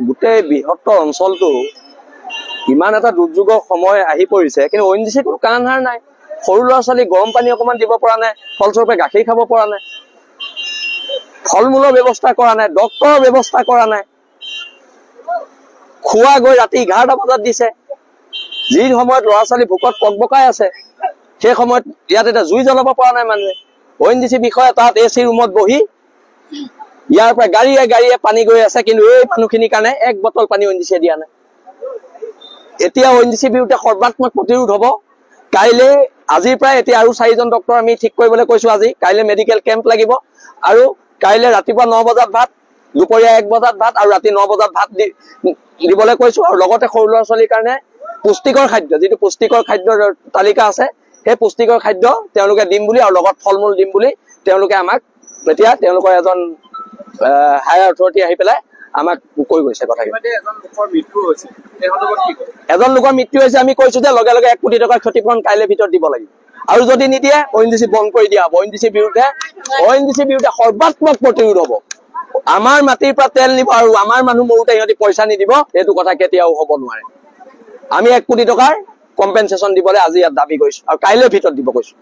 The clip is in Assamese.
গোটেই বৃহত্তৰ অঞ্চলটো ইমান এটা দুৰ্যোগৰ সময় আহি পৰিছে, কিন্তু ONGC কোনো কাণ হাৰ নাই। সৰু ল'ৰা ছোৱালী গৰম পানী অকমান দিব পৰা নাই, ফলস্বৰূপে গাখীৰ খাব পৰা নাই, ফল মূলৰ ব্যৱস্থা কৰা নাই, ডক্তৰৰ ব্যৱস্থা কৰা নাই। খোৱা গৈ ৰাতি 11টা বজাত দিছে, যি সময়ত ল'ৰা ছোৱালী ভোকত পকপকাই আছে, সেই সময়ত ইয়াত এটা জুই জ্বলাব পৰা নাই মানুহে। ONGC বিষয়া তাত AC ৰুমত বহি ইয়াৰ পৰা গাড়ীয়ে গাড়ীয়ে পানী গৈ আছে, কিন্তু এই মানুহখিনিৰ কাৰণে এক বটল পানী ONGC দিয়া নাই। এতিয়া ONGC বিৰুদ্ধে সৰ্বাত্মক প্ৰতিৰোধ হ'ব। কাইলৈ আজিৰ পৰাই এতিয়া আৰু 4জন ডক্তৰ আমি ঠিক কৰিবলৈ কৈছো। আজি কাইলৈ মেডিকেল কেম্প লাগিব, আৰু কাইলৈ ৰাতিপুৱা 9 বজাত ভাত, দুপৰীয়া 1 বজাত ভাত, আৰু ৰাতি 9 বজাত ভাত দিবলৈ কৈছো। আৰু লগতে সৰু ল'ৰা ছোৱালীৰ কাৰণে পুষ্টিকৰ খাদ্য, যিটো পুষ্টিকৰ খাদ্যৰ তালিকা আছে, সেই পুষ্টিকৰ খাদ্য তেওঁলোকে দিম বুলি, আৰু লগত ফল মূল দিম বুলি তেওঁলোকে আমাক এতিয়া তেওঁলোকৰ এজন হায়াৰ অথৰিটি আহি পেলাই আমাক কৈ গৈছে কথাখিনি। এজন লোকৰ মৃত্যু হৈছে, আমি কৈছো যে লগে লগে 1 কোটি টকাৰ ক্ষতিপূৰণ কাইলৈ ভিতৰত দিব লাগিব, আৰু যদি নিদিয়ে ONGC বন্ধ কৰি দিয়া হ'ব। ONGC বিৰুদ্ধে সৰ্বাত্মক প্ৰতিৰোধ হ'ব। আমাৰ মাটিৰ পৰা তেল নিব আৰু আমাৰ মানুহ মৰোতে সিহঁতি পইচা নিদিব, এইটো কথা কেতিয়াও হ'ব নোৱাৰে। আমি 1 কোটি টকাৰ কম্পেনচেশ্যন দিবলৈ আজি ইয়াত দাবী কৰিছো, আৰু কাইলৈ ভিতৰত দিব কৈছো।